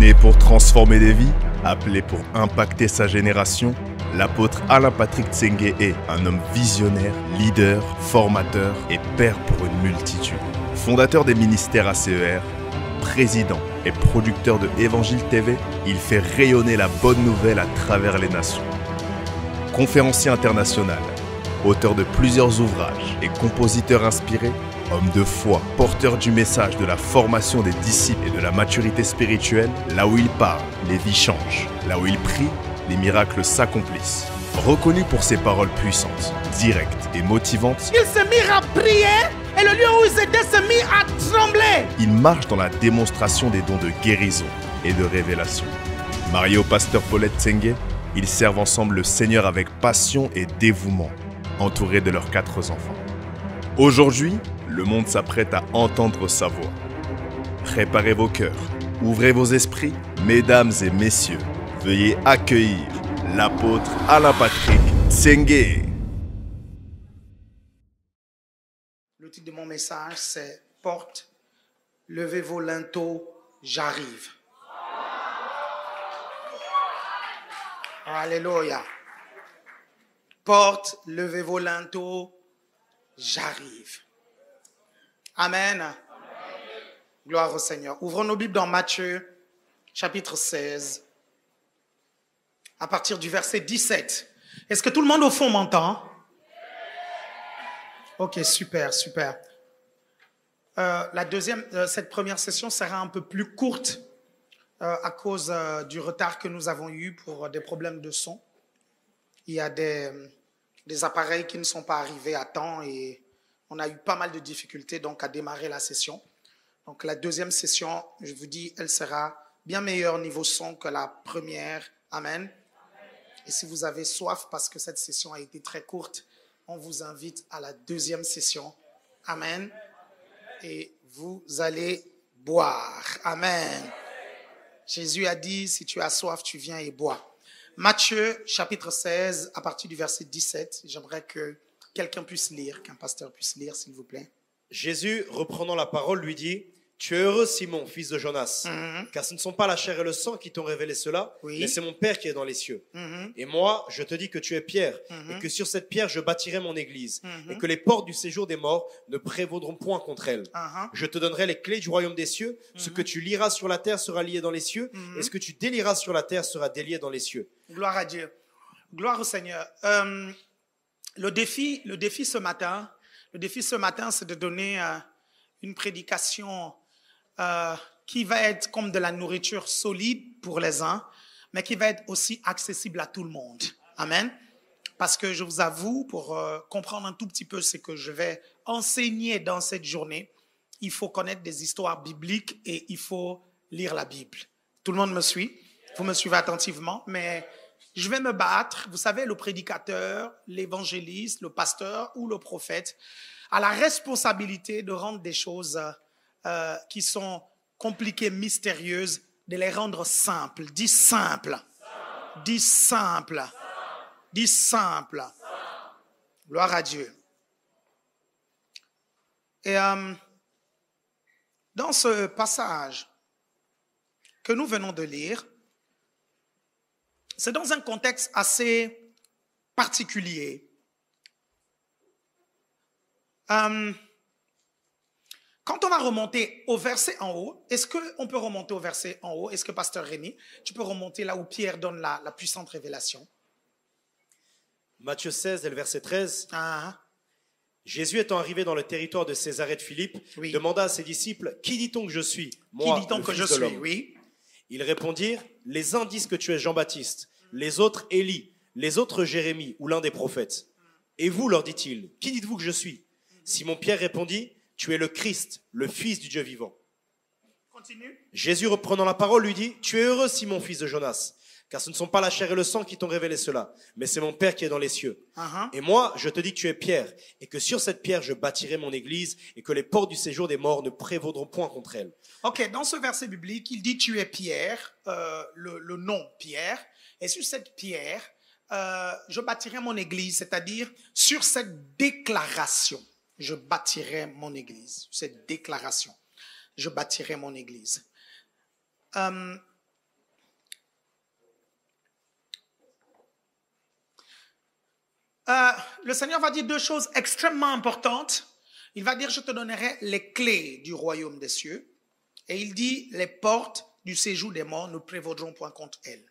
Né pour transformer des vies, appelé pour impacter sa génération, l'apôtre Alain Patrick Tsenge est un homme visionnaire, leader, formateur et père pour une multitude. Fondateur des ministères ACER, président et producteur de Évangile TV, il fait rayonner la bonne nouvelle à travers les nations. Conférencier international, auteur de plusieurs ouvrages et compositeur inspiré, homme de foi, porteur du message de la formation des disciples et de la maturité spirituelle, là où il parle, les vies changent. Là où il prie, les miracles s'accomplissent. Reconnu pour ses paroles puissantes, directes et motivantes, ils se mirent à prier et le lieu où ils étaient se mit à trembler. Il marche dans la démonstration des dons de guérison et de révélation. Marié au pasteur Paulette Tsenge, ils servent ensemble le Seigneur avec passion et dévouement, entourés de leurs 4 enfants. Aujourd'hui, le monde s'apprête à entendre sa voix. Préparez vos cœurs, ouvrez vos esprits, mesdames et messieurs, veuillez accueillir l'apôtre Alain Patrick Tsenge. Le titre de mon message, c'est « Porte, levez vos linteaux, j'arrive ». Alléluia. Porte, levez vos linteaux, j'arrive. Amen. Amen. Gloire au Seigneur. Ouvrons nos Bibles dans Matthieu, chapitre 16, à partir du verset 17. Est-ce que tout le monde au fond m'entend? Ok, super, super. Cette première session sera un peu plus courte à cause du retard que nous avons eu pour des problèmes de son. Il y a des appareils qui ne sont pas arrivés à temps et on a eu pas mal de difficultés donc à démarrer la session. Donc la deuxième session, je vous dis, elle sera bien meilleure niveau son que la première. Amen. Et si vous avez soif parce que cette session a été très courte, on vous invite à la deuxième session. Amen. Et vous allez boire. Amen. Jésus a dit, si tu as soif, tu viens et bois. Matthieu, chapitre 16, à partir du verset 17. J'aimerais que quelqu'un puisse lire, qu'un pasteur puisse lire, s'il vous plaît. Jésus, reprenant la parole, lui dit, « Tu es heureux, Simon, fils de Jonas, car ce ne sont pas la chair et le sang qui t'ont révélé cela, mais c'est mon Père qui est dans les cieux. Et moi, je te dis que tu es Pierre, et que sur cette pierre, je bâtirai mon église, et que les portes du séjour des morts ne prévaudront point contre elle. Je te donnerai les clés du royaume des cieux. Ce que tu liras sur la terre sera lié dans les cieux, et ce que tu délieras sur la terre sera délié dans les cieux. » Gloire à Dieu. Gloire au Seigneur. Le défi ce matin, c'est de donner une prédication qui va être comme de la nourriture solide pour les uns, mais qui va être aussi accessible à tout le monde. Amen. Parce que je vous avoue, pour comprendre un tout petit peu ce que je vais enseigner dans cette journée, il faut connaître des histoires bibliques et il faut lire la Bible. Tout le monde me suit? Vous me suivez attentivement, mais je vais me battre. Vous savez, le prédicateur, l'évangéliste, le pasteur ou le prophète a la responsabilité de rendre des choses qui sont compliquées, mystérieuses, de les rendre simples. Dis simple. Dis simple. Dis simple. Gloire à Dieu. Et dans ce passage que nous venons de lire, c'est dans un contexte assez particulier. Quand on va remonter au verset en haut, est-ce qu'on peut remonter au verset en haut? Est-ce que Pasteur Rémi, tu peux remonter là où Pierre donne la puissante révélation? Matthieu 16 et le verset 13. Jésus étant arrivé dans le territoire de Césarée de Philippe, demanda à ses disciples, « Qui dit-on que je suis? Moi, qui dit-on le que Fils je de suis? l'homme. » Oui. Ils répondirent, « Les uns disent que tu es Jean-Baptiste, les autres Élie, les autres Jérémie ou l'un des prophètes. Et vous, leur dit-il, qui dites-vous que je suis? Simon-Pierre répondit, « Tu es le Christ, le Fils du Dieu vivant. » Continue. Jésus, reprenant la parole, lui dit, « Tu es heureux, Simon, fils de Jonas, car ce ne sont pas la chair et le sang qui t'ont révélé cela, mais c'est mon Père qui est dans les cieux. Et moi, je te dis que tu es Pierre, et que sur cette pierre, je bâtirai mon église, et que les portes du séjour des morts ne prévaudront point contre elle. » Ok, dans ce verset biblique, il dit tu es Pierre, le nom Pierre, et sur cette pierre, je bâtirai mon église, c'est-à-dire sur cette déclaration, je bâtirai mon église. Cette déclaration, je bâtirai mon église. le Seigneur va dire deux choses extrêmement importantes. Il va dire, je te donnerai les clés du royaume des cieux. Et il dit, les portes du séjour des morts ne prévaudront point contre elles.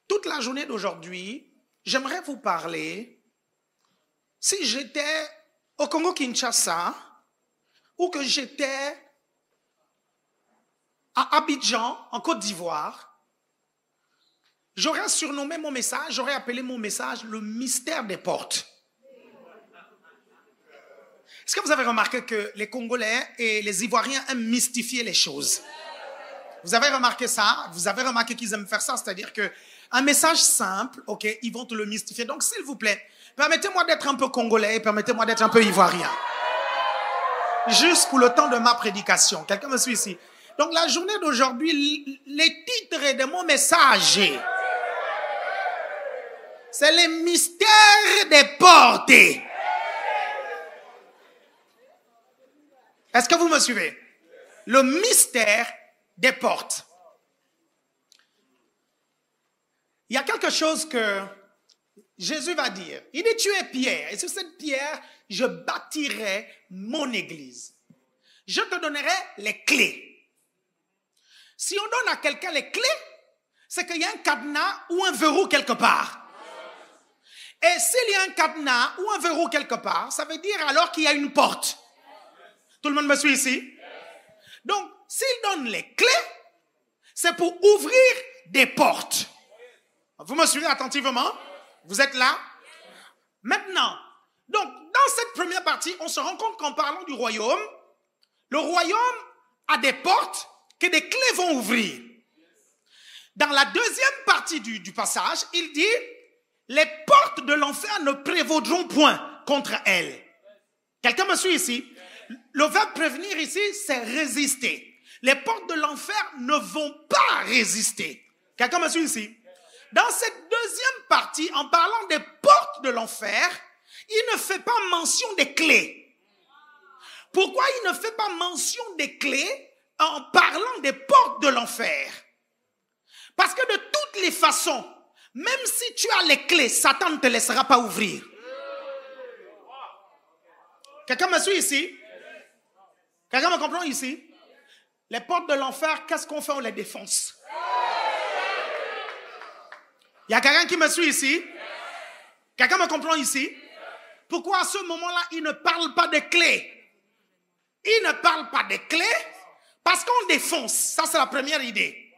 Toute la journée d'aujourd'hui, j'aimerais vous parler, si j'étais au Congo-Kinshasa, ou que j'étais à Abidjan, en Côte d'Ivoire, j'aurais surnommé mon message, j'aurais appelé mon message le mystère des portes. Est-ce que vous avez remarqué que les Congolais et les Ivoiriens aiment mystifier les choses? Vous avez remarqué ça? Vous avez remarqué qu'ils aiment faire ça? C'est-à-dire qu'un message simple, ok, ils vont te le mystifier. Donc, s'il vous plaît, permettez-moi d'être un peu Congolais et permettez-moi d'être un peu Ivoirien. Juste pour le temps de ma prédication. Quelqu'un me suit ici? Donc, la journée d'aujourd'hui, les titres de mon message, c'est les mystères des portes. Est-ce que vous me suivez? Le mystère des portes. Il y a quelque chose que Jésus va dire. Il dit, tu es pierre, et sur cette pierre, je bâtirai mon église. Je te donnerai les clés. Si on donne à quelqu'un les clés, c'est qu'il y a un cadenas ou un verrou quelque part. Et s'il y a un cadenas ou un verrou quelque part, ça veut dire alors qu'il y a une porte. Tout le monde me suit ici? Donc, s'il donne les clés, c'est pour ouvrir des portes. Vous me suivez attentivement? Vous êtes là? Maintenant, donc, dans cette première partie, on se rend compte qu'en parlant du royaume, le royaume a des portes que des clés vont ouvrir. Dans la deuxième partie du passage, il dit, les portes de l'enfer ne prévaudront point contre elles. Quelqu'un me suit ici? Le verbe prévenir ici, c'est résister. Les portes de l'enfer ne vont pas résister. Quelqu'un me suit ici? Dans cette deuxième partie, en parlant des portes de l'enfer, il ne fait pas mention des clés. Pourquoi il ne fait pas mention des clés en parlant des portes de l'enfer? Parce que de toutes les façons, même si tu as les clés, Satan ne te laissera pas ouvrir. Quelqu'un me suit ici? Quelqu'un me comprend ici? Les portes de l'enfer, qu'est-ce qu'on fait? On les défonce. Il y a quelqu'un qui me suit ici? Quelqu'un me comprend ici? Pourquoi à ce moment-là, il ne parle pas de clés? Il ne parle pas de clés parce qu'on défonce. Ça, c'est la première idée.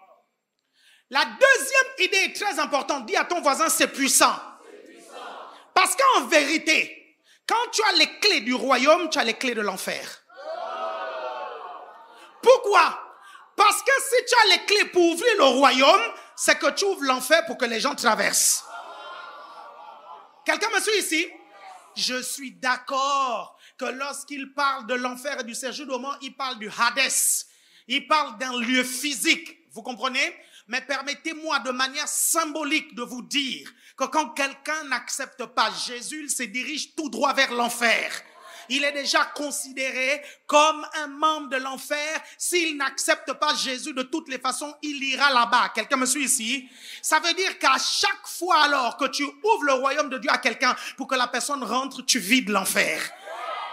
La deuxième idée est très importante. Dis à ton voisin, c'est puissant. Parce qu'en vérité, quand tu as les clés du royaume, tu as les clés de l'enfer. Pourquoi? Parce que si tu as les clés pour ouvrir le royaume, c'est que tu ouvres l'enfer pour que les gens traversent. Quelqu'un me suit ici? Je suis d'accord que lorsqu'il parle de l'enfer et du séjour de mort, il parle du Hadès. Il parle d'un lieu physique. Vous comprenez? Mais permettez-moi de manière symbolique de vous dire que quand quelqu'un n'accepte pas Jésus, il se dirige tout droit vers l'enfer. Il est déjà considéré comme un membre de l'enfer. S'il n'accepte pas Jésus de toutes les façons, il ira là-bas. Quelqu'un me suit ici? Ça veut dire qu'à chaque fois alors que tu ouvres le royaume de Dieu à quelqu'un pour que la personne rentre, tu vides l'enfer.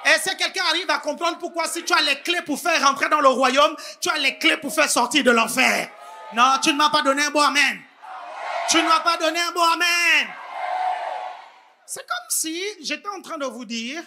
Et si quelqu'un arrive à comprendre pourquoi si tu as les clés pour faire rentrer dans le royaume, tu as les clés pour faire sortir de l'enfer. Non, tu ne m'as pas donné un bon amen. Tu ne m'as pas donné un bon amen. C'est comme si j'étais en train de vous dire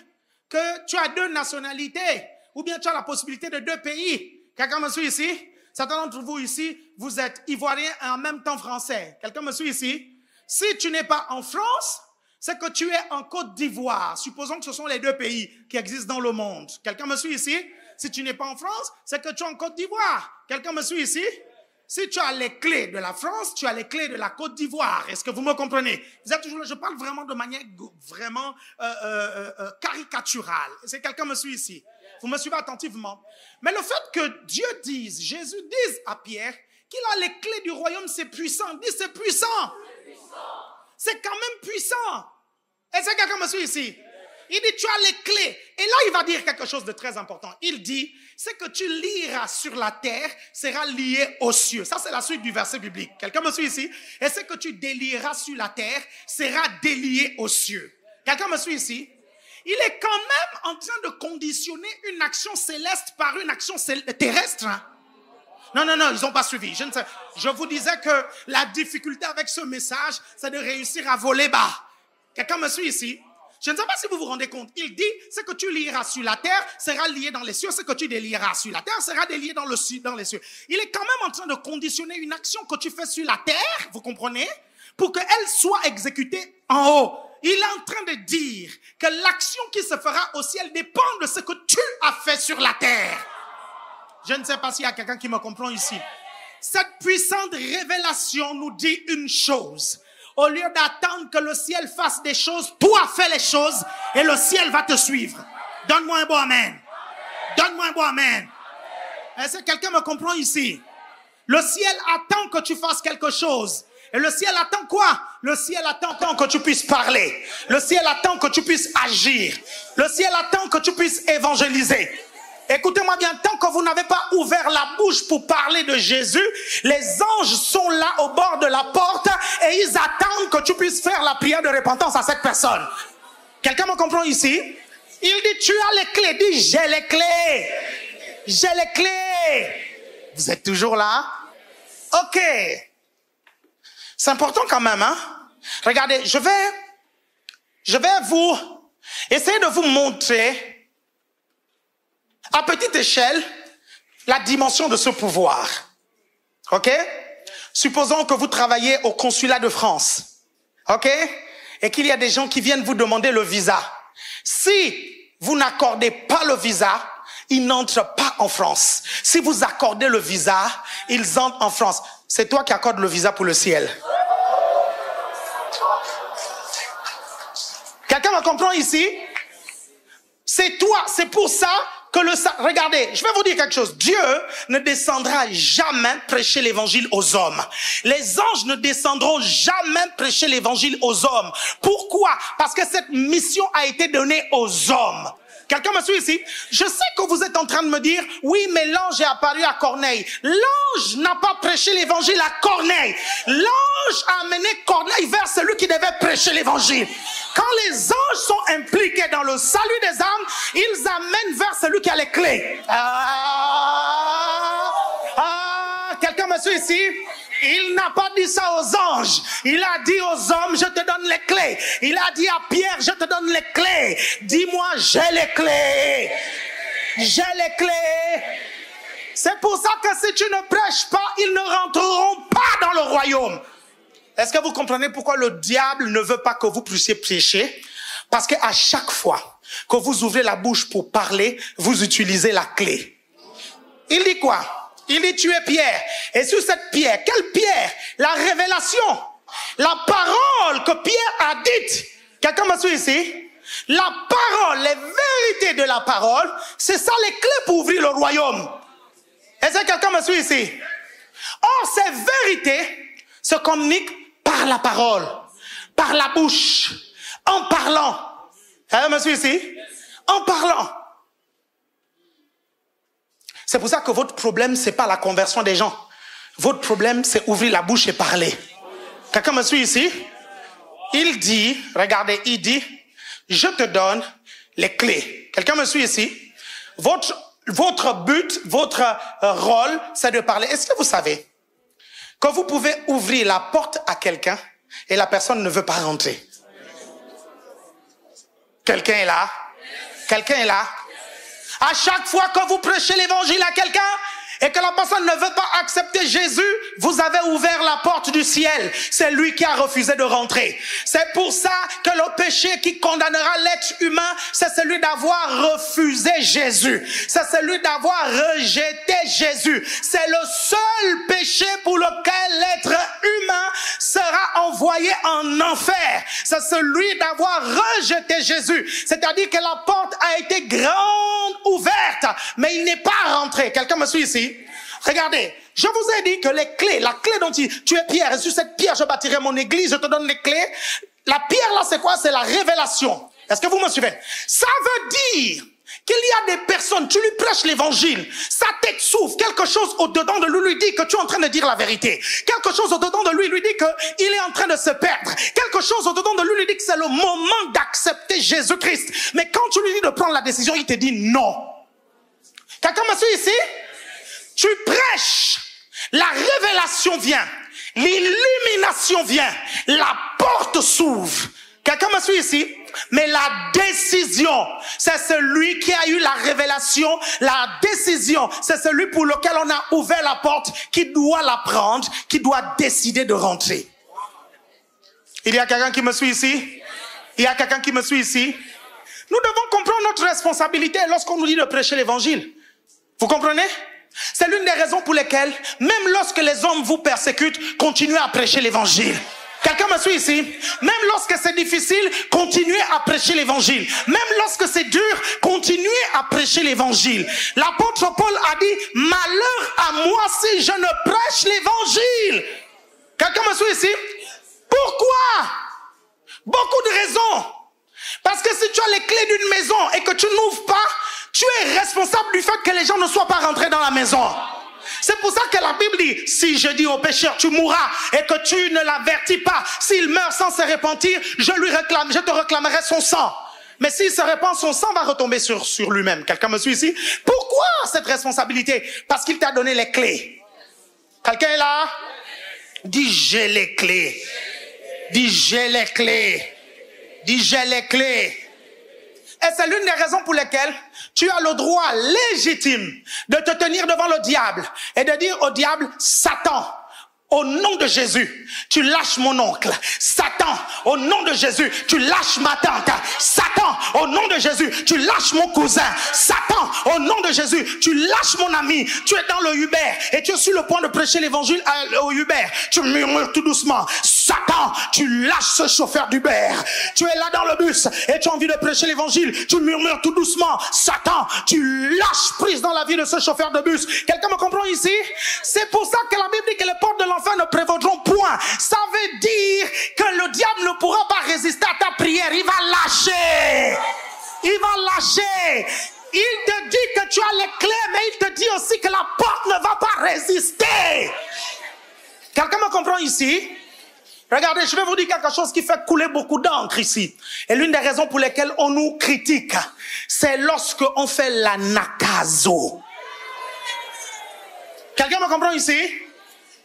que tu as deux nationalités, ou bien tu as la possibilité de deux pays. Quelqu'un me suit ici? Certains d'entre vous ici, vous êtes ivoirien et en même temps français. Quelqu'un me suit ici? Si tu n'es pas en France, c'est que tu es en Côte d'Ivoire. Supposons que ce sont les deux pays qui existent dans le monde. Quelqu'un me suit ici? Si tu n'es pas en France, c'est que tu es en Côte d'Ivoire. Quelqu'un me suit ici? Si tu as les clés de la France, tu as les clés de la Côte d'Ivoire. Est-ce que vous me comprenez? Vous êtes toujours là, je parle vraiment de manière vraiment caricaturale. Est-ce que quelqu'un me suit ici? Vous me suivez attentivement. Mais le fait que Dieu dise, Jésus dise à Pierre qu'il a les clés du royaume, c'est puissant. Dis, c'est puissant. C'est quand même puissant. Est-ce que quelqu'un me suit ici? Il dit, tu as les clés. Et là, il va dire quelque chose de très important. Il dit, ce que tu lieras sur la terre sera lié aux cieux. Ça, c'est la suite du verset biblique. Quelqu'un me suit ici? Et ce que tu délieras sur la terre sera délié aux cieux. Quelqu'un me suit ici? Il est quand même en train de conditionner une action céleste par une action terrestre. Hein? Non, ils n'ont pas suivi. Je vous disais que la difficulté avec ce message, c'est de réussir à voler bas. Quelqu'un me suit ici? Je ne sais pas si vous vous rendez compte. Il dit, ce que tu lieras sur la terre sera lié dans les cieux. Ce que tu délieras sur la terre sera délié dans les cieux. Il est quand même en train de conditionner une action que tu fais sur la terre, vous comprenez, pour qu'elle soit exécutée en haut. Il est en train de dire que l'action qui se fera au ciel dépend de ce que tu as fait sur la terre. Je ne sais pas s'il y a quelqu'un qui me comprend ici. Cette puissante révélation nous dit une chose. Au lieu d'attendre que le ciel fasse des choses, toi fais les choses et le ciel va te suivre. Donne-moi un bon amen. Donne-moi un bon amen. Est-ce que quelqu'un me comprend ici? Le ciel attend que tu fasses quelque chose. Et le ciel attend quoi? Le ciel attend que tu puisses parler. Le ciel attend que tu puisses agir. Le ciel attend que tu puisses évangéliser. Écoutez-moi bien, tant que vous n'avez pas ouvert la bouche pour parler de Jésus, les anges sont là au bord de la porte et ils attendent que tu puisses faire la prière de repentance à cette personne. Quelqu'un me comprend ici? Il dit, tu as les clés. Dis, j'ai les clés. J'ai les clés. Vous êtes toujours là? Ok. C'est important quand même, hein? Regardez, je vais vous essayer de vous montrer à petite échelle la dimension de ce pouvoir. Ok? Supposons que vous travaillez au consulat de France. Ok? Et qu'il y a des gens qui viennent vous demander le visa. Si vous n'accordez pas le visa, ils n'entrent pas en France. Si vous accordez le visa, ils entrent en France. C'est toi qui accordes le visa pour le ciel. Quelqu'un me comprend ici? C'est toi, c'est pour ça que regardez, je vais vous dire quelque chose. Dieu ne descendra jamais prêcher l'évangile aux hommes. Les anges ne descendront jamais prêcher l'évangile aux hommes. Pourquoi? Parce que cette mission a été donnée aux hommes. Quelqu'un me suit ici? Je sais que vous êtes en train de me dire, oui, mais l'ange est apparu à Corneille. L'ange n'a pas prêché l'évangile à Corneille. L'ange a amené Corneille vers celui qui devait prêcher l'évangile. Quand les anges sont impliqués dans le salut des âmes, ils amènent vers celui qui a les clés. Quelqu'un me suit ici? Il n'a pas dit ça aux anges. Il a dit aux hommes, je te donne les clés. Il a dit à Pierre, je te donne les clés. Dis-moi, j'ai les clés. J'ai les clés. C'est pour ça que si tu ne prêches pas, ils ne rentreront pas dans le royaume. Est-ce que vous comprenez pourquoi le diable ne veut pas que vous puissiez prêcher? Parce qu'à chaque fois que vous ouvrez la bouche pour parler, vous utilisez la clé. Il dit quoi? Il dit, tu es Pierre. Et sur cette pierre, quelle pierre? La révélation. La parole que Pierre a dite. Quelqu'un me suit ici? La parole, les vérités de la parole, c'est ça les clés pour ouvrir le royaume. Est-ce que quelqu'un me suit ici? Or, ces vérités se communiquent par la parole, par la bouche, en parlant. Quelqu'un me suit ici? En parlant. C'est pour ça que votre problème, c'est pas la conversion des gens. Votre problème, c'est ouvrir la bouche et parler. Quelqu'un me suit ici? Il dit, regardez, il dit, je te donne les clés. Quelqu'un me suit ici? Votre but, votre rôle, c'est de parler. Est-ce que vous savez que vous pouvez ouvrir la porte à quelqu'un et la personne ne veut pas rentrer? Quelqu'un est là? Quelqu'un est là? À chaque fois que vous prêchez l'évangile à quelqu'un et que la personne ne veut pas accepter Jésus, vous avez ouvert la porte du ciel. C'est lui qui a refusé de rentrer. C'est pour ça que le péché qui condamnera l'être humain, c'est celui d'avoir refusé Jésus. C'est celui d'avoir rejeté Jésus. C'est le seul péché pour lequel l'être humain sera envoyé en enfer. C'est celui d'avoir rejeté Jésus. C'est-à-dire que la porte a été grande ouverte, mais il n'est pas rentré. Quelqu'un me suit ici? Regardez, je vous ai dit que les clés, la clé dont tu es Pierre, et sur cette pierre je bâtirai mon église, je te donne les clés. La pierre là c'est quoi? C'est la révélation. Est-ce que vous me suivez? Ça veut dire qu'il y a des personnes, tu lui prêches l'évangile, sa tête s'ouvre, quelque chose au-dedans de lui dit que tu es en train de dire la vérité. Quelque chose au-dedans de lui dit qu'il est en train de se perdre. Quelque chose au-dedans de lui dit que c'est le moment d'accepter Jésus-Christ. Mais quand tu lui dis de prendre la décision, il te dit non. Quelqu'un me suit ici? Tu prêches, la révélation vient, l'illumination vient, la porte s'ouvre. Quelqu'un me suit ici? Mais la décision, c'est celui qui a eu la révélation. La décision, c'est celui pour lequel on a ouvert la porte, qui doit la prendre, qui doit décider de rentrer. Il y a quelqu'un qui me suit ici? Il y a quelqu'un qui me suit ici? Nous devons comprendre notre responsabilité lorsqu'on nous dit de prêcher l'évangile. Vous comprenez? C'est l'une des raisons pour lesquelles, même lorsque les hommes vous persécutent, continuez à prêcher l'évangile. Quelqu'un me suit ici? Même lorsque c'est difficile, continuez à prêcher l'évangile. Même lorsque c'est dur, continuez à prêcher l'évangile. L'apôtre Paul a dit, malheur à moi si je ne prêche l'évangile. Quelqu'un me suit ici? Pourquoi? Beaucoup de raisons. Parce que si tu as les clés d'une maison et que tu n'ouvres pas, tu es responsable du fait que les gens ne soient pas rentrés dans la maison. C'est pour ça que la Bible dit, si je dis au pécheur, tu mourras, et que tu ne l'avertis pas, s'il meurt sans se repentir, je te réclamerai son sang. Mais s'il se répand, son sang va retomber sur lui-même. Quelqu'un me suit ici? Pourquoi cette responsabilité? Parce qu'il t'a donné les clés. Quelqu'un est là? Dis, j'ai les clés. Dis, j'ai les clés. Dis, j'ai les clés. Et c'est l'une des raisons pour lesquelles tu as le droit légitime de te tenir devant le diable et de dire au diable, Satan, au nom de Jésus, tu lâches mon oncle. Satan, au nom de Jésus, tu lâches ma tante. Satan, au nom de Jésus, tu lâches mon cousin. Satan, au nom de Jésus, tu lâches mon ami. Tu es dans le Uber et tu es sur le point de prêcher l'évangile au Uber. Tu murmures tout doucement. Satan, tu lâches ce chauffeur d'Uber. Tu es là dans le bus et tu as envie de prêcher l'évangile. Tu murmures tout doucement. Satan, tu lâches prise dans la vie de ce chauffeur de bus. Quelqu'un me comprend ici? C'est pour ça que la Bible dit que les portes de l'enfer ne prévaudront point. Ça veut dire que le diable ne pourra pas résister à ta prière. Il va lâcher. Il va lâcher. Il te dit que tu as les clés, mais il te dit aussi que la porte ne va pas résister. Quelqu'un me comprend ici? Regardez, je vais vous dire quelque chose qui fait couler beaucoup d'encre ici. Et l'une des raisons pour lesquelles on nous critique, c'est lorsque on fait la nakazo. Quelqu'un me comprend ici?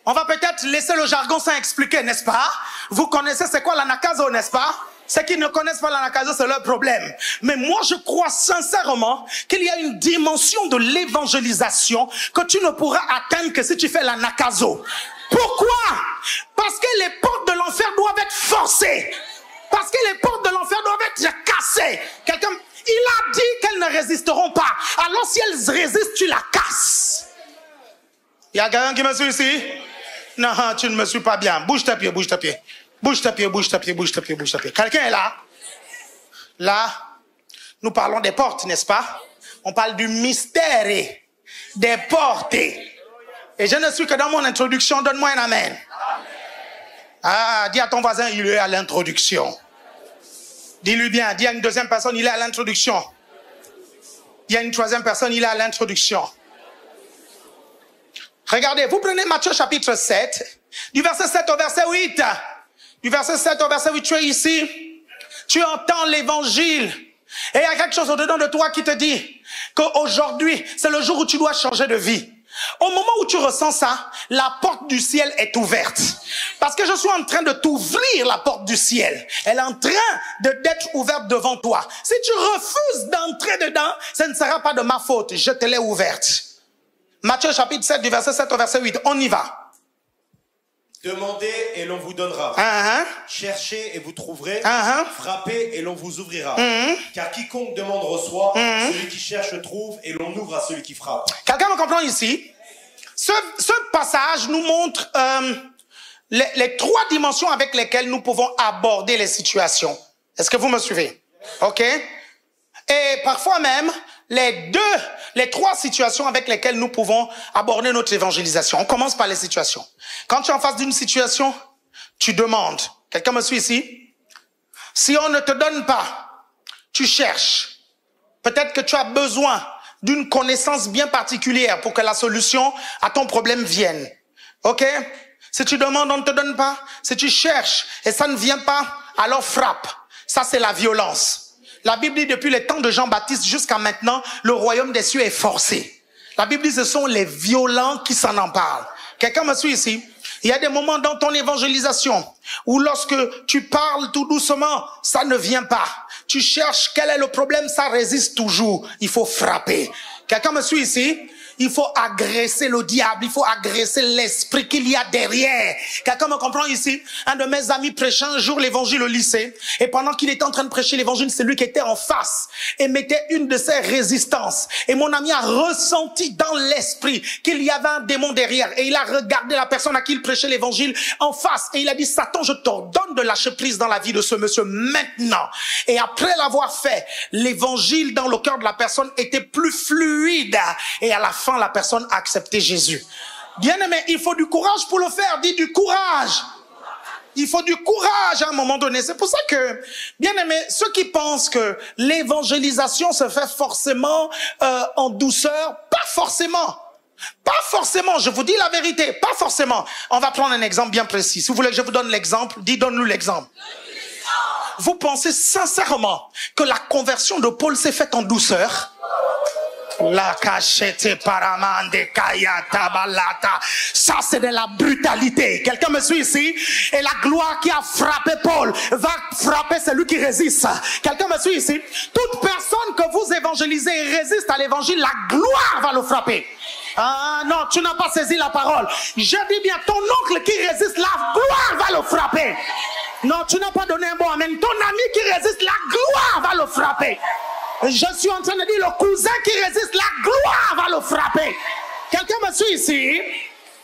On va peut-être laisser le jargon sans expliquer, n'est-ce pas? Vous connaissez c'est quoi la nakazo, n'est-ce pas? Ceux qui ne connaissent pas la nakazo, c'est leur problème. Mais moi, je crois sincèrement qu'il y a une dimension de l'évangélisation que tu ne pourras atteindre que si tu fais la nakazo. Pourquoi? Parce que les portes de l'enfer doivent être forcées. Parce que les portes de l'enfer doivent être cassées. Quelqu'un, il a dit qu'elles ne résisteront pas. Alors si elles résistent, tu la casses. Il y a quelqu'un qui me suit ici? Non, tu ne me suis pas bien. Bouge tes pieds, bouge tes pieds. Bouge tes pieds, bouge tes pieds, bouge tes pieds, bouge tes pieds. Quelqu'un est là? Là, nous parlons des portes, n'est-ce pas? On parle du mystère des portes. Et je ne suis que dans mon introduction. Donne-moi un amen. Ah, dis à ton voisin, il est à l'introduction. Dis-lui bien. Dis à une deuxième personne, il est à l'introduction. Dis à une troisième personne, il est à l'introduction. Regardez, vous prenez Matthieu chapitre 7, du verset 7 au verset 8. Du verset 7 au verset 8, tu es ici. Tu entends l'évangile. Et il y a quelque chose au-dedans de toi qui te dit qu'aujourd'hui, c'est le jour où tu dois changer de vie. Au moment où tu ressens ça, la porte du ciel est ouverte. Parce que je suis en train de t'ouvrir la porte du ciel. Elle est en train d'être ouverte devant toi. Si tu refuses d'entrer dedans, ce ne sera pas de ma faute. Je te l'ai ouverte. Matthieu chapitre 7 du verset 7 au verset 8. On y va. Demandez et l'on vous donnera. Cherchez et vous trouverez. Frappez et l'on vous ouvrira. Car quiconque demande reçoit. Celui qui cherche trouve et l'on ouvre à celui qui frappe. Quelqu'un me comprend ici? Ce passage nous montre les trois dimensions avec lesquelles nous pouvons aborder les situations. Est-ce que vous me suivez? Ok? Et parfois même, les trois situations avec lesquelles nous pouvons aborder notre évangélisation. On commence par les situations. Quand tu es en face d'une situation, tu demandes. Quelqu'un me suit ici? Si on ne te donne pas, tu cherches. Peut-être que tu as besoin d'une connaissance bien particulière pour que la solution à ton problème vienne. Ok? Si tu demandes, on ne te donne pas. Si tu cherches et ça ne vient pas, alors frappe. Ça, c'est la violence. La Bible dit depuis les temps de Jean-Baptiste jusqu'à maintenant, le royaume des cieux est forcé. La Bible dit ce sont les violents qui s'en emparent. Quelqu'un me suit ici? Il y a des moments dans ton évangélisation où lorsque tu parles tout doucement, ça ne vient pas. Tu cherches quel est le problème, ça résiste toujours. Il faut frapper. Quelqu'un me suit ici? Il faut agresser le diable, il faut agresser l'esprit qu'il y a derrière. Quelqu'un me comprend ici? Un de mes amis prêchait un jour l'évangile au lycée, et pendant qu'il était en train de prêcher l'évangile, c'est lui qui était en face et mettait une de ses résistances. Et mon ami a ressenti dans l'esprit qu'il y avait un démon derrière, et il a regardé la personne à qui il prêchait l'évangile en face, et il a dit: Satan, je t'ordonne de lâcher prise dans la vie de ce monsieur maintenant. Et après l'avoir fait, l'évangile dans le cœur de la personne était plus fluide, et à la fin, la personne a accepté Jésus. Bien-aimé, il faut du courage pour le faire. Dis du courage. Il faut du courage à un moment donné. C'est pour ça que, bien-aimé, ceux qui pensent que l'évangélisation se fait forcément en douceur, pas forcément. Pas forcément, je vous dis la vérité, pas forcément. On va prendre un exemple bien précis. Si vous voulez que je vous donne l'exemple, donne-nous l'exemple. Vous pensez sincèrement que la conversion de Paul s'est faite en douceur? La cachette paramande kayata balata. Ça, c'est de la brutalité. Quelqu'un me suit ici? Et la gloire qui a frappé Paul va frapper celui qui résiste. Quelqu'un me suit ici? Toute personne que vous évangélisez et résiste à l'évangile, la gloire va le frapper. Ah non, tu n'as pas saisi la parole. Je dis bien, ton oncle qui résiste, la gloire va le frapper. Non, tu n'as pas donné un bon amen. Ton ami qui résiste, la gloire va le frapper. Je suis en train de dire, le cousin qui résiste, la gloire va le frapper. Quelqu'un me suit ici?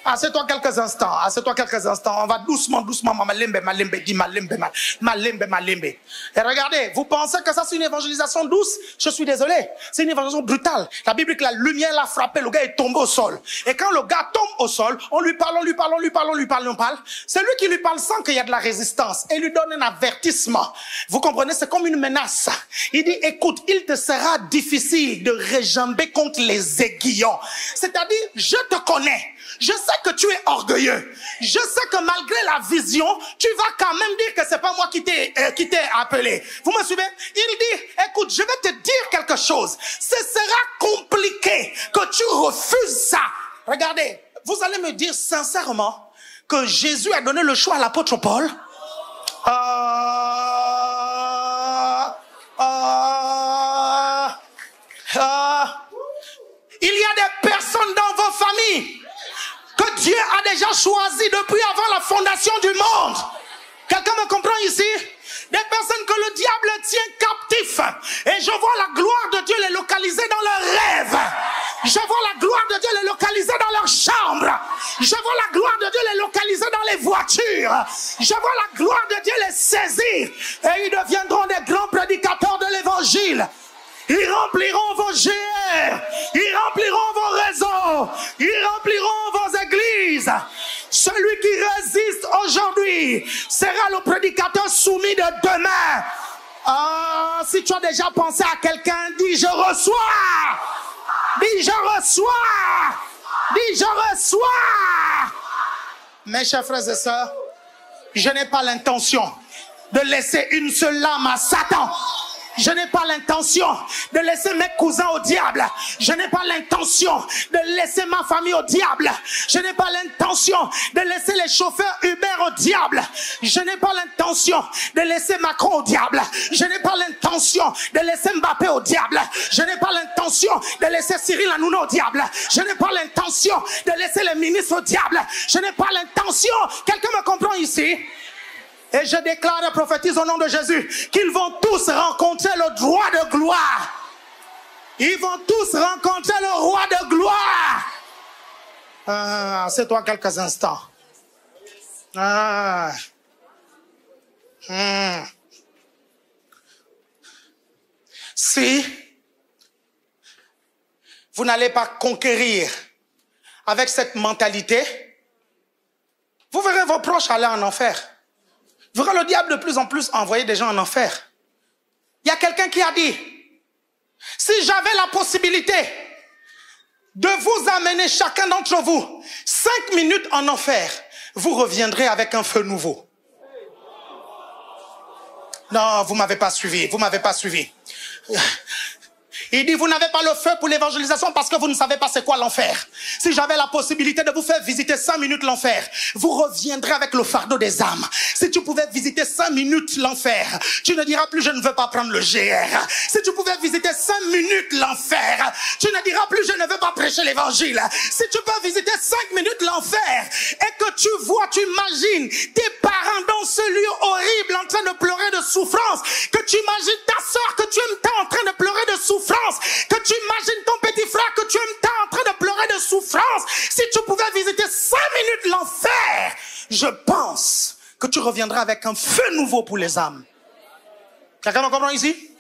Assieds-toi quelques instants. Assieds-toi quelques instants. On va doucement, doucement. Malembe, dis malembe. Et regardez, vous pensez que ça c'est une évangélisation douce? Je suis désolé. C'est une évangélisation brutale. La Bible dit que la lumière l'a frappé, le gars est tombé au sol. Et quand le gars tombe au sol, on lui parle. C'est lui qui lui parle sans qu'il y ait de la résistance. Et lui donne un avertissement. Vous comprenez? C'est comme une menace. Il dit, écoute, il te sera difficile de réjamber contre les aiguillons. C'est-à-dire, je te connais. Je sais que tu es orgueilleux. Je sais que malgré la vision, tu vas quand même dire que c'est pas moi qui t'ai appelé. Vous me suivez? Il dit, écoute, je vais te dire quelque chose. Ce sera compliqué que tu refuses ça. Regardez, vous allez me dire sincèrement que Jésus a donné le choix à l'apôtre Paul. Il y a des personnes dans vos familles que Dieu a déjà choisi depuis avant la fondation du monde. Quelqu'un me comprend ici? Des personnes que le diable tient captifs. Et je vois la gloire de Dieu les localiser dans leurs rêves. Je vois la gloire de Dieu les localiser dans leurs chambres. Je vois la gloire de Dieu les localiser dans les voitures. Je vois la gloire de Dieu les saisir. Et ils deviendront des grands prédicateurs de l'évangile. Ils rempliront vos GR, ils rempliront vos réseaux, ils rempliront vos églises. Celui qui résiste aujourd'hui sera le prédicateur soumis de demain. Si tu as déjà pensé à quelqu'un, dis je reçois. Dis je reçois. Dis je reçois. Mes chers frères et sœurs, je n'ai pas l'intention de laisser une seule lame à Satan. Je n'ai pas l'intention de laisser mes cousins au diable. Je n'ai pas l'intention de laisser ma famille au diable. Je n'ai pas l'intention de laisser les chauffeurs Uber au diable. Je n'ai pas l'intention de laisser Macron au diable. Je n'ai pas l'intention de laisser Mbappé au diable. Je n'ai pas l'intention de laisser Cyril Hanouna au diable. Je n'ai pas l'intention de laisser les ministres au diable. Je n'ai pas l'intention. Quelqu'un me comprend ici? Et je déclare et prophétise au nom de Jésus qu'ils vont tous rencontrer le roi de gloire. Ils vont tous rencontrer le roi de gloire. C'est toi quelques instants. Si vous n'allez pas conquérir avec cette mentalité, vous verrez vos proches aller en enfer. Vous verrez le diable de plus en plus envoyer des gens en enfer. Il y a quelqu'un qui a dit, si j'avais la possibilité de vous amener chacun d'entre vous 5 minutes en enfer, vous reviendrez avec un feu nouveau. Non, vous m'avez pas suivi, vous m'avez pas suivi. Il dit, vous n'avez pas le feu pour l'évangélisation parce que vous ne savez pas c'est quoi l'enfer. Si j'avais la possibilité de vous faire visiter 5 minutes l'enfer, vous reviendrez avec le fardeau des âmes. Si tu pouvais visiter 5 minutes l'enfer, tu ne diras plus je ne veux pas prendre le GR. Si tu pouvais visiter 5 minutes l'enfer, tu ne diras plus je ne veux pas prêcher l'évangile. Si tu peux visiter 5 minutes l'enfer et que tu vois, tu imagines tes parents dans ce lieu horrible en train de pleurer de souffrance, que tu imagines ta soeur que tu aimes tant en train de pleurer de souffrance, que tu imagines ton petit frère que tu aimes tant en train de pleurer de souffrance, si tu pouvais visiter 5 minutes l'enfer, je pense que tu reviendras avec un feu nouveau pour les âmes. Quelqu'un me comprend ici?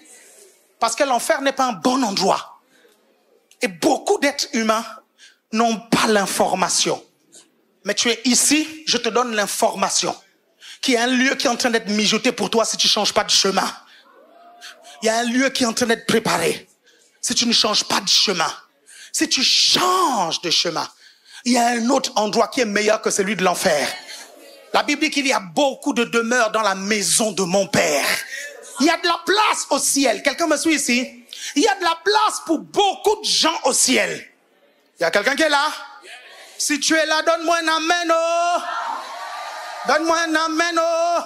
Parce que l'enfer n'est pas un bon endroit. Et beaucoup d'êtres humains n'ont pas l'information. Mais tu es ici, je te donne l'information. Qu'il y a un lieu qui est en train d'être mijoté pour toi si tu ne changes pas de chemin. Il y a un lieu qui est en train d'être préparé. Si tu ne changes pas de chemin, si tu changes de chemin, il y a un autre endroit qui est meilleur que celui de l'enfer. La Bible dit qu'il y a beaucoup de demeures dans la maison de mon Père. Il y a de la place au ciel. Quelqu'un me suit ici? Il y a de la place pour beaucoup de gens au ciel. Il y a quelqu'un qui est là? Si tu es là, donne-moi un amen. Oh. Donne-moi un amen. Oh.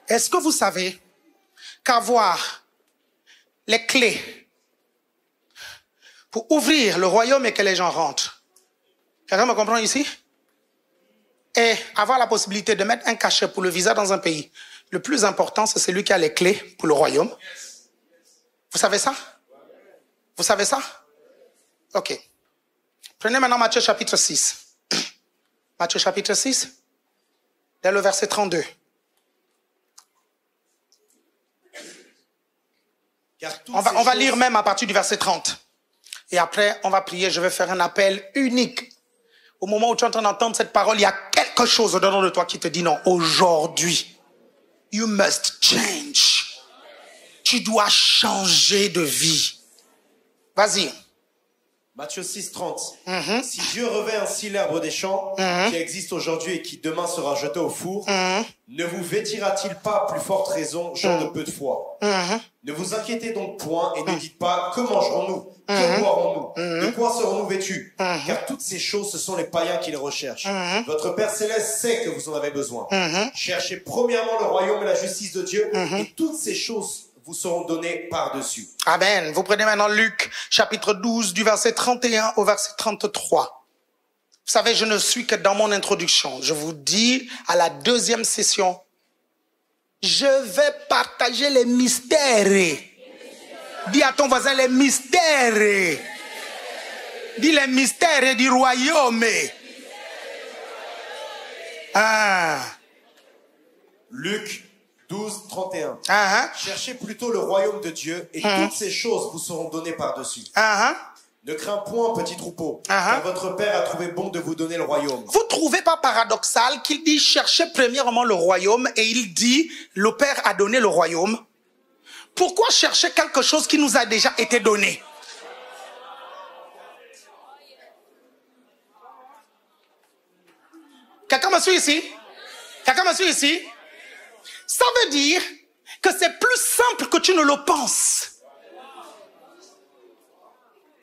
Est-ce que vous savez qu'avoir les clés pour ouvrir le royaume et que les gens rentrent. Quelqu'un me comprend ici? Et avoir la possibilité de mettre un cachet pour le visa dans un pays. Le plus important, c'est celui qui a les clés pour le royaume. Vous savez ça? Vous savez ça? Ok. Prenez maintenant Matthieu chapitre 6. Matthieu chapitre 6, dès le verset 32. On va lire même à partir du verset 30. Et après, on va prier. Je vais faire un appel unique. Au moment où tu es en train d'entendre cette parole, il y a quelque chose au-dedans de toi qui te dit non. Aujourd'hui, you must change. Tu dois changer de vie. Vas-y. Matthieu 6, 30. Si Dieu revêt ainsi l'herbe des champs, qui existe aujourd'hui et qui demain sera jeté au four, ne vous vêtira-t-il pas à plus forte raison, gens de peu de foi? Ne vous inquiétez donc point et ne dites pas que mangerons-nous, que boirons-nous, de quoi serons-nous vêtus? Car toutes ces choses, ce sont les païens qui les recherchent. Votre Père Céleste sait que vous en avez besoin. Cherchez premièrement le royaume et la justice de Dieu, et toutes ces choses vous seront données par-dessus. Amen. Vous prenez maintenant Luc, chapitre 12, du verset 31 au verset 33. Vous savez, je ne suis que dans mon introduction. Je vous dis, à la deuxième session, je vais partager les mystères. Dis à ton voisin les mystères. Dis les mystères du royaume. Luc 12, 31. Cherchez plutôt le royaume de Dieu et toutes ces choses vous seront données par-dessus. Ne crains point, petit troupeau, car votre Père a trouvé bon de vous donner le royaume. Vous trouvez pas paradoxal qu'il dit cherchez premièrement le royaume et il dit le Père a donné le royaume? Pourquoi chercher quelque chose qui nous a déjà été donné? Quelqu'un me suit ici? Quelqu'un me suit ici? Ça veut dire que c'est plus simple que tu ne le penses.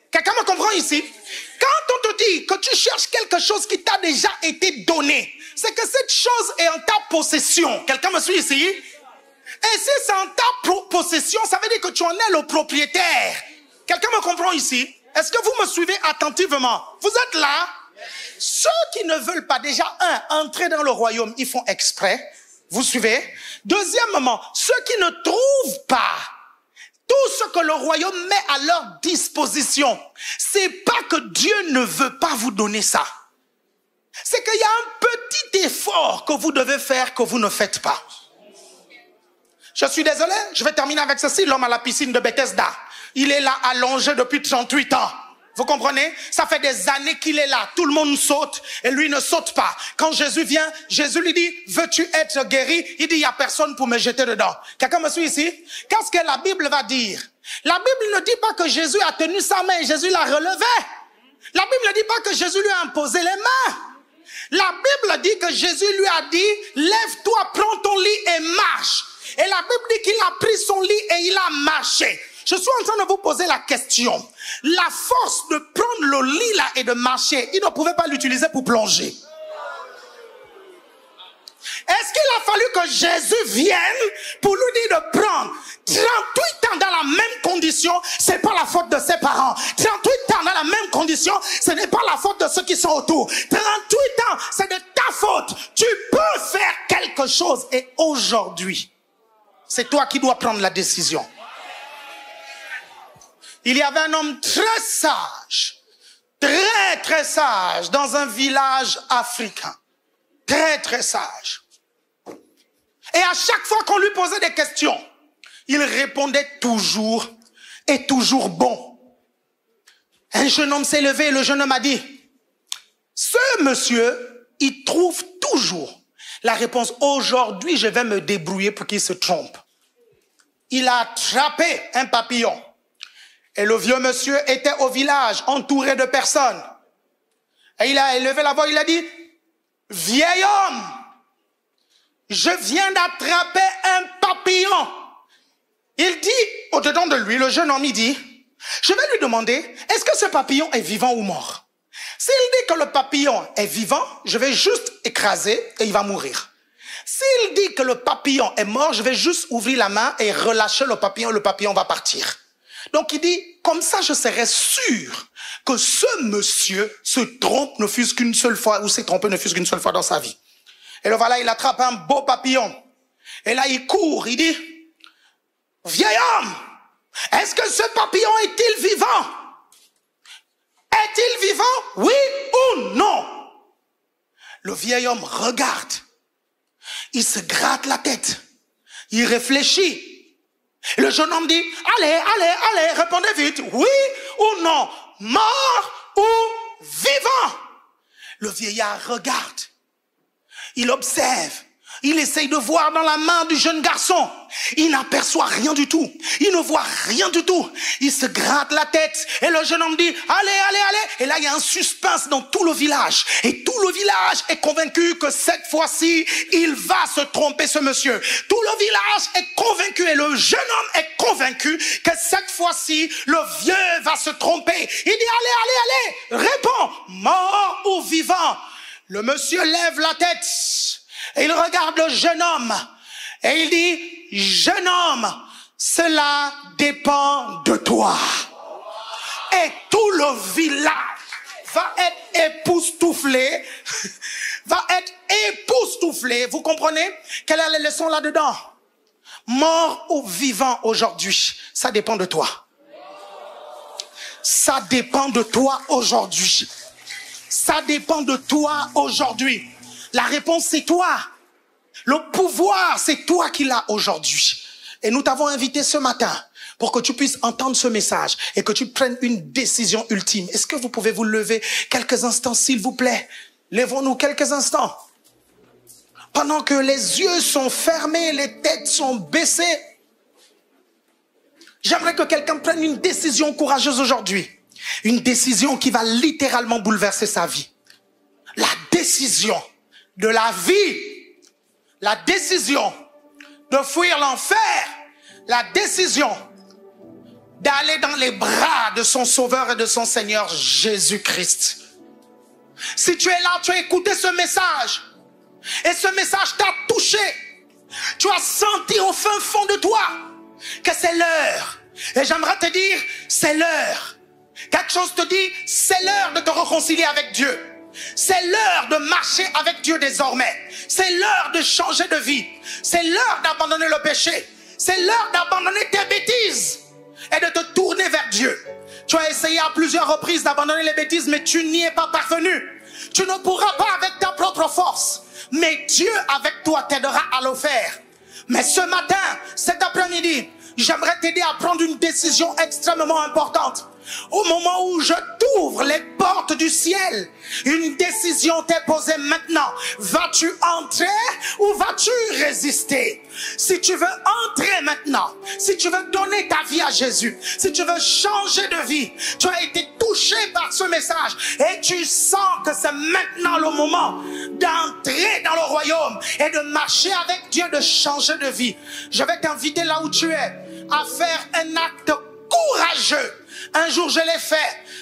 Quelqu'un me comprend ici? Quand on te dit que tu cherches quelque chose qui t'a déjà été donné, c'est que cette chose est en ta possession. Quelqu'un me suit ici? Et si c'est en ta possession, ça veut dire que tu en es le propriétaire. Quelqu'un me comprend ici? Est-ce que vous me suivez attentivement? Vous êtes là? Ceux qui ne veulent pas, déjà, entrer dans le royaume, ils font exprès. Vous suivez? Deuxièmement, ceux qui ne trouvent pas tout ce que le royaume met à leur disposition, c'est pas que Dieu ne veut pas vous donner ça. C'est qu'il y a un petit effort que vous devez faire que vous ne faites pas. Je suis désolé, je vais terminer avec ceci. L'homme à la piscine de Bethesda, il est là allongé depuis 38 ans. Vous comprenez? Ça fait des années qu'il est là. Tout le monde saute et lui ne saute pas. Quand Jésus vient, Jésus lui dit, veux-tu être guéri? Il dit, il n'y a personne pour me jeter dedans. Quelqu'un me suit ici? Qu'est-ce que la Bible va dire? La Bible ne dit pas que Jésus a tenu sa main et Jésus l'a relevé. La Bible ne dit pas que Jésus lui a imposé les mains. La Bible dit que Jésus lui a dit, lève-toi, prends ton lit et marche. Et la Bible dit qu'il a pris son lit et il a marché. Je suis en train de vous poser la question. La force de prendre le lit là et de marcher, il ne pouvait pas l'utiliser pour plonger. Est-ce qu'il a fallu que Jésus vienne pour lui dire de prendre 38 ans dans la même condition? Ce n'est pas la faute de ses parents. 38 ans dans la même condition, ce n'est pas la faute de ceux qui sont autour. 38 ans, c'est de ta faute. Tu peux faire quelque chose. Et aujourd'hui, c'est toi qui dois prendre la décision. Il y avait un homme très sage, très sage, dans un village africain. Très sage. Et à chaque fois qu'on lui posait des questions, il répondait toujours et toujours bon. Un jeune homme s'est levé et le jeune homme a dit, ce monsieur, il trouve toujours la réponse. Aujourd'hui, je vais me débrouiller pour qu'il se trompe. Il a attrapé un papillon. Et le vieux monsieur était au village, entouré de personnes. Et il a élevé la voix, il a dit, vieil homme, je viens d'attraper un papillon. Il dit, au-dedans de lui, le jeune homme, il dit, je vais lui demander, est-ce que ce papillon est vivant ou mort? S'il dit que le papillon est vivant, je vais juste écraser et il va mourir. S'il dit que le papillon est mort, je vais juste ouvrir la main et relâcher le papillon va partir. Donc il dit, comme ça je serai sûr que ce monsieur se trompe ne fût-ce qu'une seule fois, ou s'est trompé ne fût-ce qu'une seule fois dans sa vie. Et le voilà, il attrape un beau papillon. Et là il court, il dit, vieil homme, est-ce que ce papillon est-il vivant? Est-il vivant? Oui ou non? Le vieil homme regarde. Il se gratte la tête. Il réfléchit. Et le jeune homme dit, allez, répondez vite. Oui ou non? Mort ou vivant? Le vieillard regarde. Il observe. Il essaye de voir dans la main du jeune garçon. Il n'aperçoit rien du tout. Il ne voit rien du tout. Il se gratte la tête. Et le jeune homme dit, allez. Et là, il y a un suspense dans tout le village. Et tout le village est convaincu que cette fois-ci, il va se tromper, ce monsieur. Tout le village est convaincu. Et le jeune homme est convaincu que cette fois-ci, le vieux va se tromper. Il dit, allez. Réponds, mort ou vivant? Le monsieur lève la tête. Et il regarde le jeune homme. Et il dit, jeune homme, cela dépend de toi. Et tout le village va être époustouflé. Vous comprenez? Quelle est la leçon là-dedans? Mort ou vivant aujourd'hui, ça dépend de toi. Ça dépend de toi aujourd'hui. Ça dépend de toi aujourd'hui. La réponse, c'est toi. Le pouvoir, c'est toi qui l'as aujourd'hui. Et nous t'avons invité ce matin pour que tu puisses entendre ce message et que tu prennes une décision ultime. Est-ce que vous pouvez vous lever quelques instants, s'il vous plaît? Lèvons-nous quelques instants. Pendant que les yeux sont fermés, les têtes sont baissées, j'aimerais que quelqu'un prenne une décision courageuse aujourd'hui. Une décision qui va littéralement bouleverser sa vie. La décision de la vie, la décision de fuir l'enfer, la décision d'aller dans les bras de son Sauveur et de son Seigneur Jésus-Christ. Si tu es là, tu as écouté ce message et ce message t'a touché, tu as senti au fin fond de toi que c'est l'heure. Et j'aimerais te dire, c'est l'heure. Quelque chose te dit, c'est l'heure de te réconcilier avec Dieu. C'est l'heure de marcher avec Dieu désormais. C'est l'heure de changer de vie. C'est l'heure d'abandonner le péché. C'est l'heure d'abandonner tes bêtises et de te tourner vers Dieu. Tu as essayé à plusieurs reprises d'abandonner les bêtises, mais tu n'y es pas parvenu. Tu ne pourras pas avec ta propre force, mais Dieu avec toi t'aidera à le faire. Mais ce matin, cet après-midi, j'aimerais t'aider à prendre une décision extrêmement importante. Au moment où je t'ouvre les portes du ciel, une décision t'est posée maintenant. Vas-tu entrer ou vas-tu résister? Si tu veux entrer maintenant, si tu veux donner ta vie à Jésus, si tu veux changer de vie, tu as été touché par ce message et tu sens que c'est maintenant le moment d'entrer dans le royaume et de marcher avec Dieu, de changer de vie. Je vais t'inviter là où tu es à faire un acte courageux. Un jour je l'ai fait,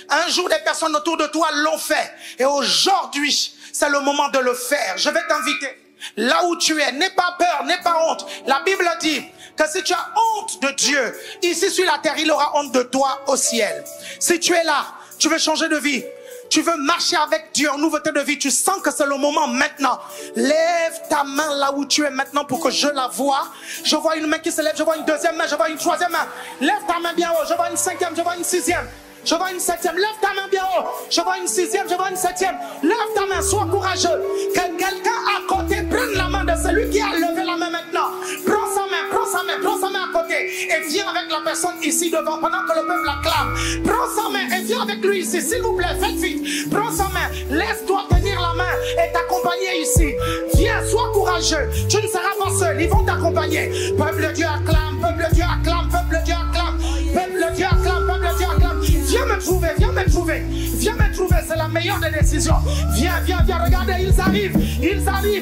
un jour des personnes autour de toi l'ont fait et aujourd'hui c'est le moment de le faire. Je vais t'inviter là où tu es, n'aie pas peur, n'aie pas honte. La Bible dit que si tu as honte de Dieu ici sur la terre, il aura honte de toi au ciel. Si tu es là, tu veux changer de vie, tu veux marcher avec Dieu en nouveauté de vie, tu sens que c'est le moment maintenant. Lève ta main là où tu es maintenant pour que je la vois. Je vois une main qui se lève, je vois une deuxième main, je vois une troisième main. Lève ta main bien haut, je vois une cinquième, je vois une sixième. Je vois une septième, lève ta main bien haut. Je vois une sixième, je vois une septième. Lève ta main, sois courageux. Que quelqu'un à côté prenne la main de celui qui a levé la main maintenant. Prends sa main, prends sa main, prends sa main à côté. Et viens avec la personne ici devant pendant que le peuple acclame. Prends sa main et viens avec lui ici. S'il vous plaît, faites vite. Prends sa main, laisse-toi tenir la main et t'accompagner ici. Viens, sois courageux. Tu ne seras pas seul, ils vont t'accompagner. Peuple de Dieu acclame, peuple de Dieu acclame, peuple de Dieu acclame, peuple de Dieu acclame, peuple de Dieu acclame. Viens me trouver, viens me trouver, viens me trouver, c'est la meilleure des décisions. Viens, viens, viens, regardez, ils arrivent,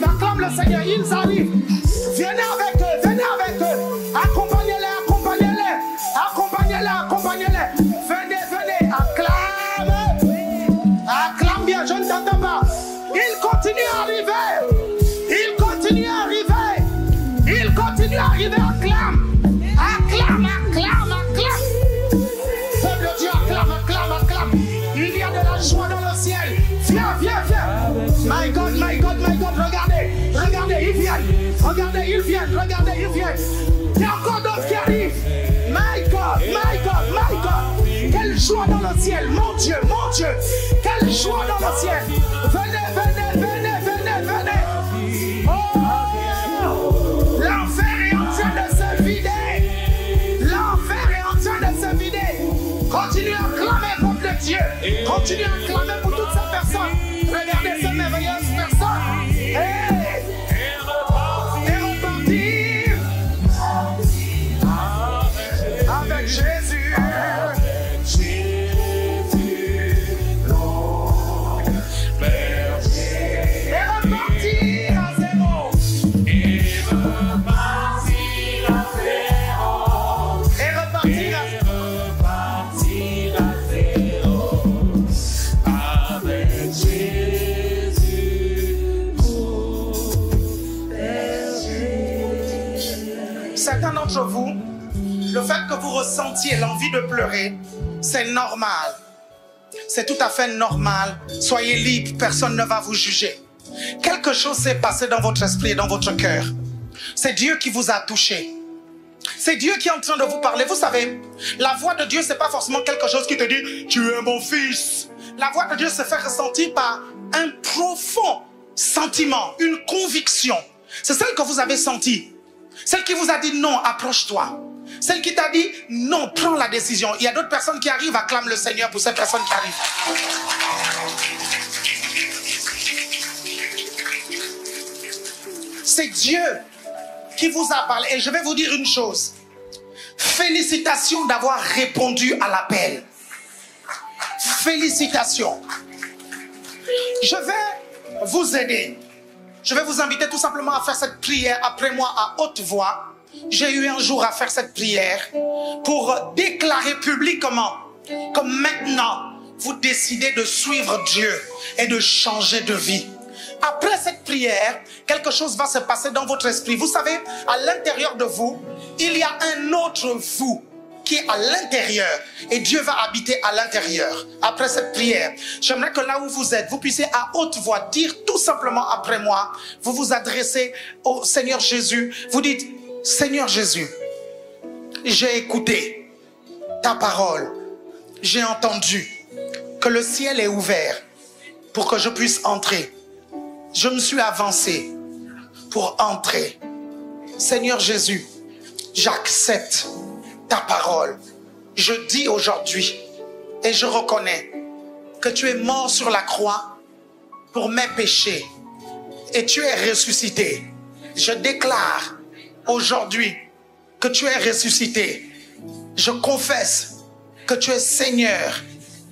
acclame le Seigneur, ils arrivent. Venez avec eux, accompagnez-les, accompagnez-les, accompagnez-les, accompagnez-les. Venez, venez, acclame bien, je ne t'entends pas. Il continue à arriver, il continue à arriver, il continue à arriver, acclame, acclame, acclame, acclame. Il y a de la joie dans le ciel. Viens, viens, viens. My God, my God, my God. Regardez, regardez, ils viennent. Regardez, ils viennent. Regardez, ils viennent. Il y a encore d'autres qui arrivent. My God, my God, my God. Quelle joie dans le ciel. Mon Dieu, mon Dieu. Quelle joie dans le ciel. Venez, venez, venez, venez, venez. Oh, l'enfer est en train de se vider. L'enfer est en train de se vider. Continue à clamer, peuple de Dieu. Continue à clamer pour toutes ces personnes. Regardez ces merveilleuses personnes. Hey. Et repartir avec Jésus. Avec Jésus, l'homme berger. Et repartir à zéro. Et repartir à zéro. Et repartir à zéro. Certains d'entre vous, le fait que vous ressentiez l'envie de pleurer, c'est normal. C'est tout à fait normal. Soyez libre, personne ne va vous juger. Quelque chose s'est passé dans votre esprit et dans votre cœur. C'est Dieu qui vous a touché. C'est Dieu qui est en train de vous parler. Vous savez, la voix de Dieu, ce n'est pas forcément quelque chose qui te dit « Tu es mon fils ». La voix de Dieu se fait ressentir par un profond sentiment, une conviction. C'est celle que vous avez sentie. Celle qui vous a dit non, approche-toi. Celle qui t'a dit non, prends la décision. Il y a d'autres personnes qui arrivent, acclament le Seigneur pour ces personnes qui arrivent. C'est Dieu qui vous a parlé. Et je vais vous dire une chose. Félicitations d'avoir répondu à l'appel. Félicitations. Je vais vous aider. Je vais vous inviter tout simplement à faire cette prière après moi à haute voix. J'ai eu un jour à faire cette prière pour déclarer publiquement que maintenant, vous décidez de suivre Dieu et de changer de vie. Après cette prière, quelque chose va se passer dans votre esprit. Vous savez, à l'intérieur de vous, il y a un autre vous qui est à l'intérieur et Dieu va habiter à l'intérieur. Après cette prière, j'aimerais que là où vous êtes, vous puissiez à haute voix dire tout simplement après moi, vous vous adressez au Seigneur Jésus, vous dites, Seigneur Jésus, j'ai écouté ta parole, j'ai entendu que le ciel est ouvert pour que je puisse entrer. Je me suis avancé pour entrer. Seigneur Jésus, j'accepte ta parole. Je dis aujourd'hui et je reconnais que tu es mort sur la croix pour mes péchés et tu es ressuscité. Je déclare aujourd'hui que tu es ressuscité. Je confesse que tu es Seigneur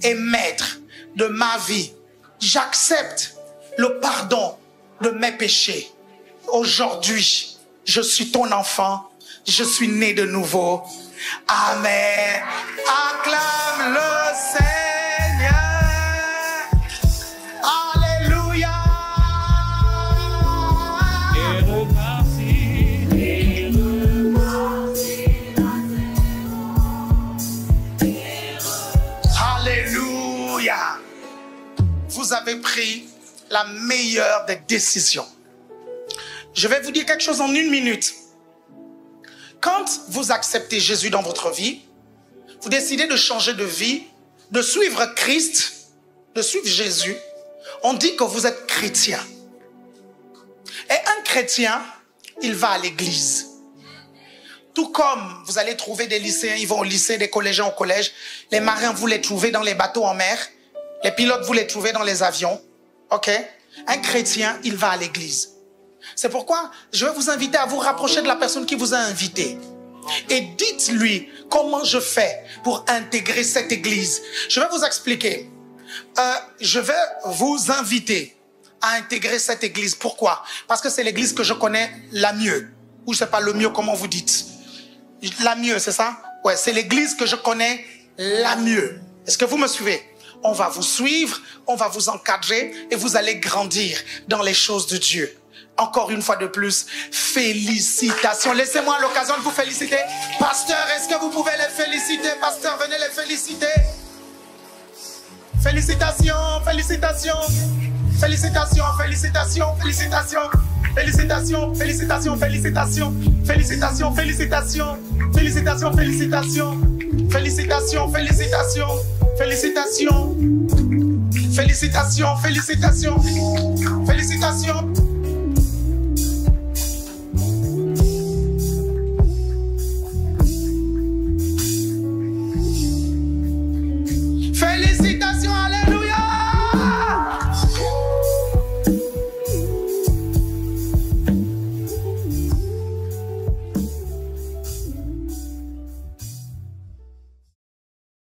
et Maître de ma vie. J'accepte le pardon de mes péchés. Aujourd'hui, je suis ton enfant. Je suis né de nouveau. Amen. Acclame le Seigneur. Alléluia. Alléluia. Vous avez pris la meilleure des décisions. Je vais vous dire quelque chose en 1 minute. Quand vous acceptez Jésus dans votre vie, vous décidez de changer de vie, de suivre Christ, de suivre Jésus, on dit que vous êtes chrétien. Et un chrétien, il va à l'église. Tout comme vous allez trouver des lycéens, ils vont au lycée, des collégiens au collège. Les marins, vous les trouvez dans les bateaux en mer. Les pilotes, vous les trouvez dans les avions. Ok? Un chrétien, il va à l'église. C'est pourquoi je vais vous inviter à vous rapprocher de la personne qui vous a invité. Et dites-lui comment je fais pour intégrer cette église. Je vais vous expliquer. Je vais vous inviter à intégrer cette église. Pourquoi? Parce que c'est l'église que je connais la mieux. Ou je sais pas le mieux, comment vous dites? La mieux, c'est ça? Ouais, c'est l'église que je connais la mieux. Est-ce que vous me suivez? On va vous suivre, on va vous encadrer et vous allez grandir dans les choses de Dieu. Encore une fois de plus, félicitations. Laissez-moi l'occasion de vous féliciter. Pasteur, est-ce que vous pouvez les féliciter? Pasteur, venez les féliciter. Félicitations, félicitations. Félicitations, félicitations, félicitations. Félicitations, félicitations, félicitations. Félicitations, félicitations. Félicitations, félicitations. Félicitations, félicitations. Félicitations. Félicitations, félicitations. Félicitations.